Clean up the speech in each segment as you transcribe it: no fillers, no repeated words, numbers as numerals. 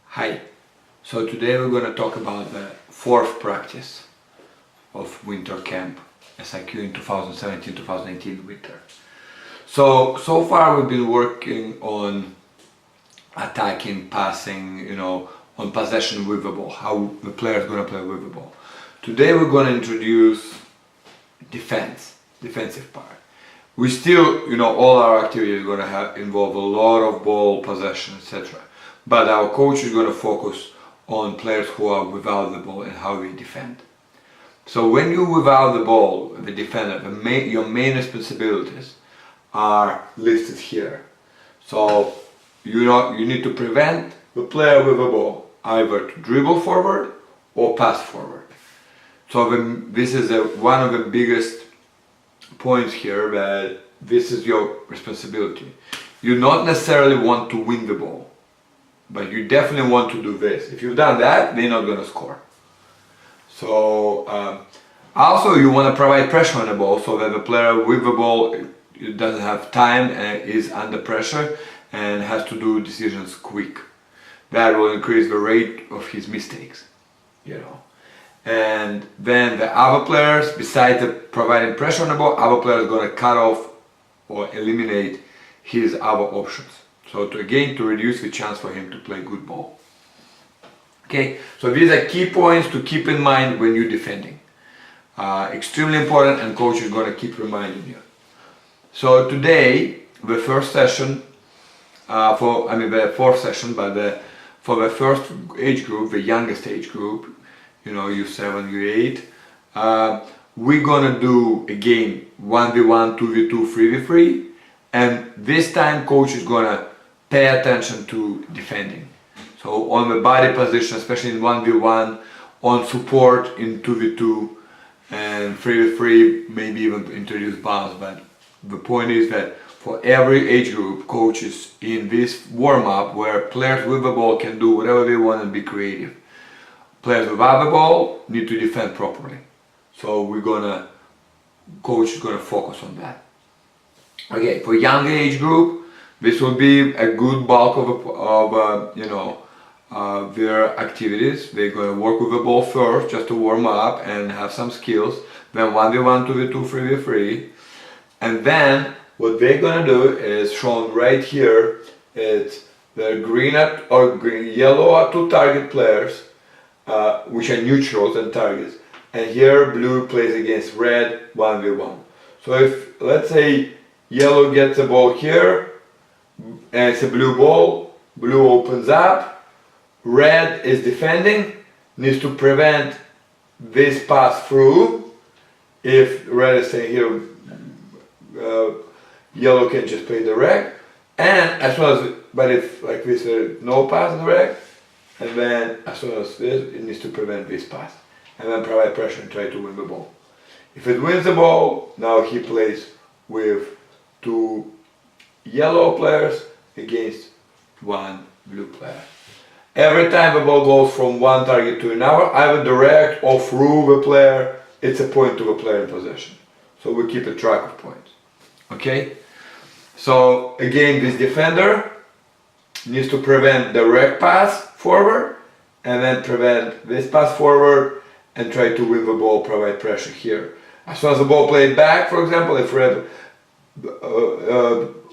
Hi, so today we're going to talk about the fourth practice of winter camp SIQ in 2017-2018 winter. So far we've been working on attacking, passing, on possession with the ball, how the player is going to play with the ball. Today we're going to introduce defensive part. We still, all our activity is going to involve a lot of ball possession, etc. But our coach is going to focus on players who are without the ball and how we defend. So when you're without the ball, the defender, your main responsibilities are listed here. So you need to prevent the player with the ball either to dribble forward or pass forward. So this is one of the biggest points here, that this is your responsibility. You not necessarily want to win the ball, but you definitely want to do this. If you've done that, they're not going to score. So also you want to provide pressure on the ball so that the player with the ball doesn't have time and is under pressure and has to do decisions quick. That will increase the rate of his mistakes, And then the other players, besides providing pressure on the ball, other players are going to cut off or eliminate his other options. So to reduce the chance for him to play good ball. Okay, so these are key points to keep in mind when you're defending. Extremely important, and coach is going to keep reminding you. So today, the first session, the fourth session, but for the first age group, the youngest age group, U7, U8, we're gonna do again 1v1, 2v2, 3v3, and this time coach is gonna pay attention to defending. So on the body position, especially in 1v1, on support in 2v2, and 3v3, maybe even introduce balls. But the point is that for every age group, coaches in this warm-up where players with the ball can do whatever they want and be creative. Players without the ball need to defend properly. So coach is gonna focus on that. Okay, for younger age group, this will be a good bulk of their activities. They're gonna work with the ball first, just to warm up and have some skills. Then 1v1, 2v2, 3v3, and then what they're gonna do is shown right here. It's the yellow are two target players, which are neutrals and targets, and here blue plays against red 1v1. So if, let's say, yellow gets the ball here and it's a blue ball, blue opens up, red is defending, needs to prevent this pass through. If red is saying here, yellow can just play direct, and as soon as, but if like this, no pass direct, and then as soon as this, it needs to prevent this pass, and then provide pressure and try to win the ball. If it wins the ball, now he plays with two yellow players against one blue player. Every time the ball goes from one target to another, either direct or through the player, it's a point to the player in possession. So we keep a track of points. Okay? So again, this defender needs to prevent direct pass forward, and then prevent this pass forward and try to win the ball, provide pressure here. As soon as the ball played back, for example, if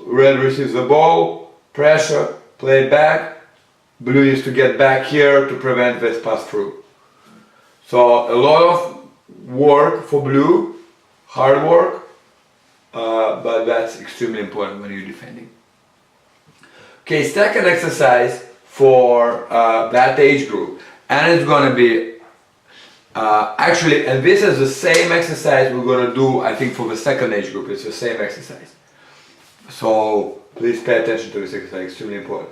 red receives the ball, pressure, play it back, blue needs to get back here to prevent this pass through. So a lot of work for blue, hard work, but that's extremely important when you're defending. Okay, second exercise for that age group, and it's going to be actually, and this is the same exercise we're going to do, I think, for the second age group. It's the same exercise. So please pay attention to this exercise, extremely important.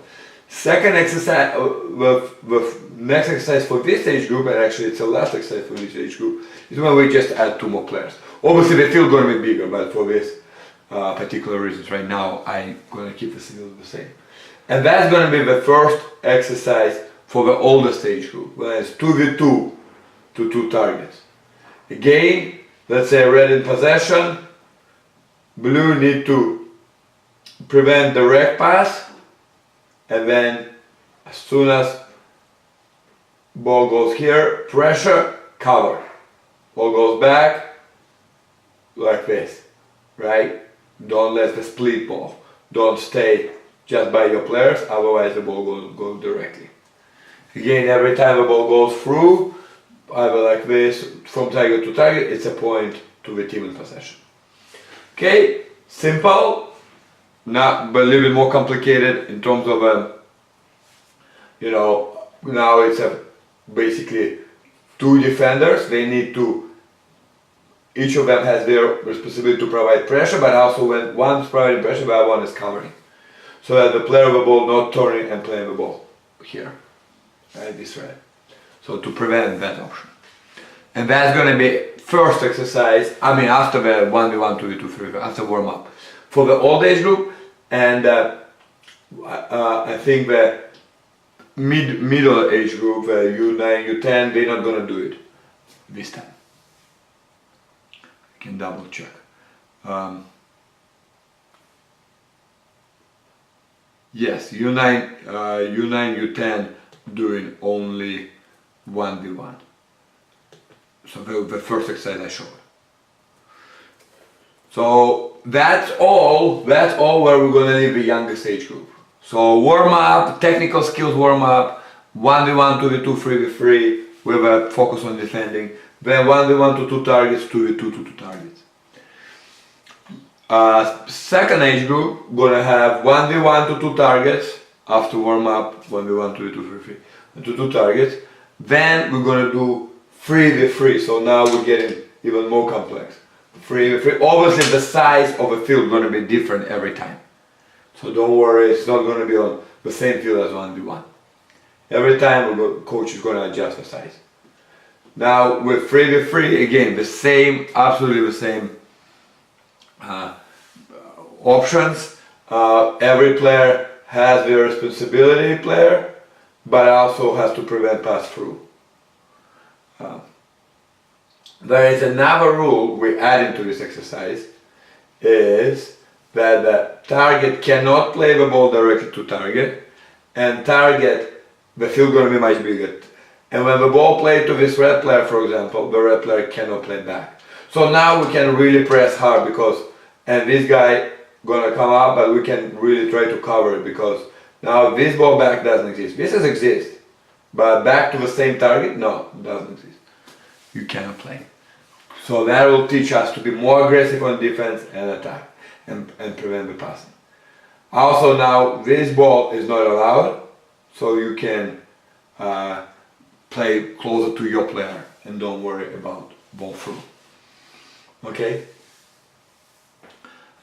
Second exercise, the next exercise for this age group, and actually it's the last exercise for this age group, is when we just add two more players. Obviously they're still going to be bigger, but for this particular reasons right now, I'm going to keep the signal the same. And that's going to be the first exercise for the oldest age group, when it's 2v2 to two targets. Again, let's say red in possession, blue need to prevent direct pass, and then as soon as ball goes here, pressure, cover. Ball goes back, like this, right? Don't let the split ball. Don't stay just by your players, otherwise the ball goes directly. Again, every time the ball goes through, either like this, from target to target, it's a point to the team in possession. Okay, simple, not but a little bit more complicated in terms of, you know, now it's basically two defenders. They need to, each of them has their responsibility to provide pressure, but also when one is providing pressure, the other one is covering. So that the player of the ball not turning and playing the ball here, right, this way. So to prevent that option. And that's going to be first exercise, after the 1v1, 2v2, 3v, after warm up. For the old age group, and I think the middle age group, U9, U10, they're not going to do it this time. I can double check. Yes, U9, U10 doing only 1v1. So the first exercise I showed. So that's all where we're gonna leave the youngest age group. So warm up, technical skills warm up, 1v1, 2v2, 3v3 with a focus on defending. Then 1v1 to 2 targets, 2v2 to 2 targets. Second age group gonna have 1v1 to 2 targets after warm up, 1v1, 2v2, 3v3 to 2 targets. Then we're gonna do 3v3, so now we're getting even more complex. 3v3, obviously the size of the field is going to be different every time. So don't worry, it's not going to be on the same field as 1v1. Every time the coach is going to adjust the size. Now with 3v3, again, the same, absolutely the same options. Every player has their responsibility player, but also has to prevent pass through. There is another rule we add into this exercise, is that the target cannot play the ball directly to target, and target, the field going to be much bigger. And when the ball played to this red player, for example, the red player cannot play back. So now we can really press hard because, and this guy gonna come up, but we can really try to cover it because now this ball back doesn't exist. This exists, but back to the same target, no, it doesn't exist. You cannot play. So that will teach us to be more aggressive on defense and attack and prevent the passing. Also now this ball is not allowed, so you can play closer to your player and don't worry about ball through. Okay?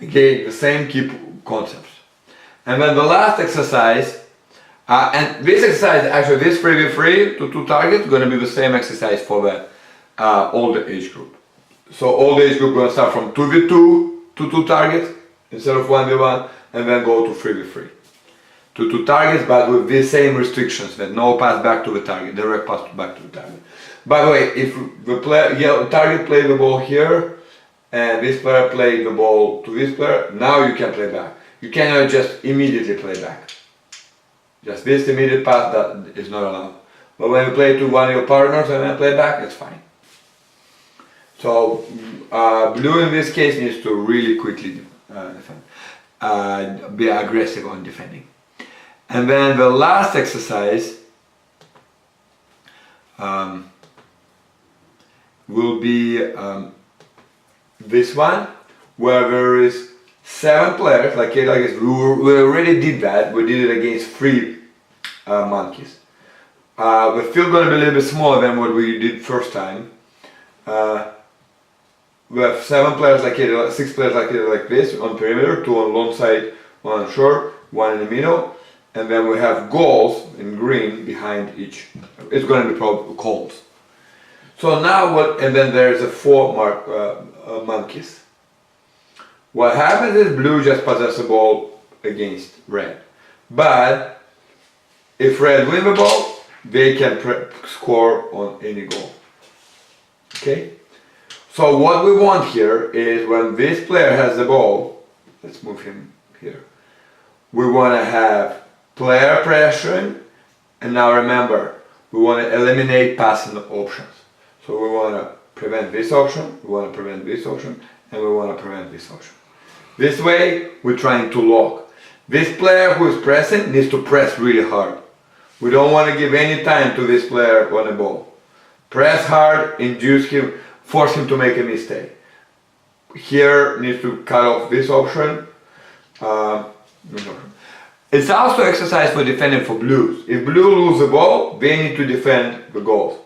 Again, the same key concepts. And then the last exercise, and this exercise, actually this 3v3 to 2 targets, going to be the same exercise for the older age group. So older age group going to start from 2v2 to 2 targets instead of 1v1, and then go to 3v3 to 2 targets, but with the same restrictions, that no pass back to the target, direct pass back to the target. By the way, if the player, target play the ball here, and this player play the ball to this player, now you can play back. You cannot just immediately play back. Just this immediate pass that is not allowed. But when you play to one of your partners and then play back, it's fine. So blue in this case needs to really quickly defend, be aggressive on defending. And then the last exercise will be this one, where there is 7 players, like we already did that, we did it against 3 monkeys. The field going to be a little bit smaller than what we did first time. We have 7 players like it, 6 players like this on perimeter, 2 on long side, 1 on short, 1 in the middle, and then we have goals in green behind each. It's going to be probably calls. So now what? And then there's a 4 monkeys. What happens is blue just possesses the ball against red, but if red win the ball, they can score on any goal. Okay. So what we want here is when this player has the ball, let's move him here. we want to have player pressuring, and now remember, we want to eliminate passing options. So we want to prevent this option, we want to prevent this option, and we want to prevent this option. This way, we're trying to lock. This player who is pressing needs to press really hard. We don't want to give any time to this player on the ball. Press hard, induce him, force him to make a mistake. Here needs to cut off this option. It's also exercise for defending for blues. If blue lose the ball, they need to defend the goals.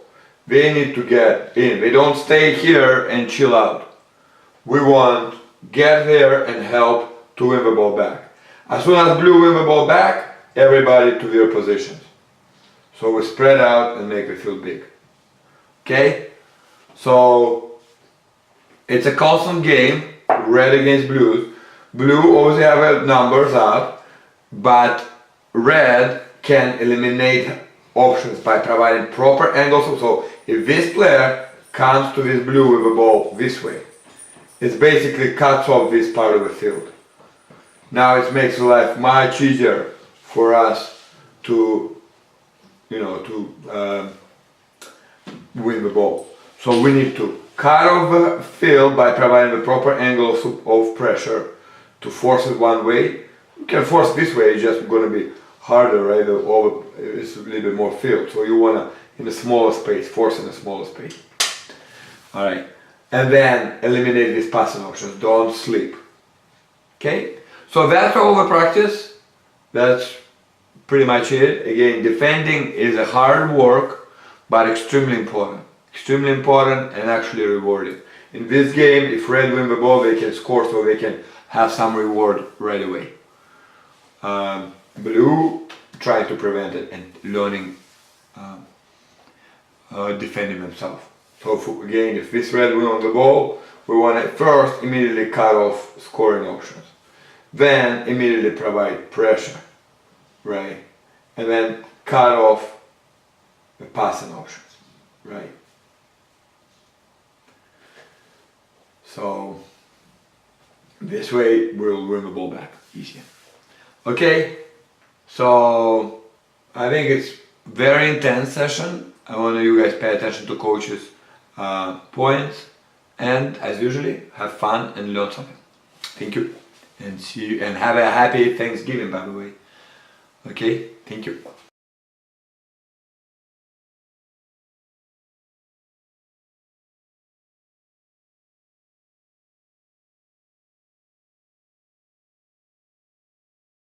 They need to get in. They don't stay here and chill out. We want get there and help to win the ball back. As soon as blue win the ball back, everybody to their positions. So we spread out and make the field big. Okay? So it's a constant game, red against blues. Blue always have numbers up, but red can eliminate options by providing proper angles. So if this player comes to this blue with the ball this way, it basically cuts off this part of the field. Now it makes life much easier for us to, win the ball. So we need to cut off the field by providing the proper angles of pressure to force it one way. You can force this way, it's just going to be harder, right? It's a little bit more field. So you want to, in a smaller space, force in a smaller space. Alright. And then eliminate these passing options. Don't sleep. Okay? So that's all the practice. That's pretty much it. Again, defending is a hard work, but extremely important. Extremely important and actually rewarding. In this game, if red win the ball, they can score, so they can have some reward right away. Blue trying to prevent it and learning defending themselves. So again, if this red win on the ball, we want to first immediately cut off scoring options. Then immediately provide pressure, right? And then cut off the passing options, right? So this way we'll win the ball back easier. Okay, so I think it's very intense session. I want you guys pay attention to coaches' points, and as usually, have fun and learn something. Thank you, and see you, and have a happy Thanksgiving, by the way. Okay, thank you.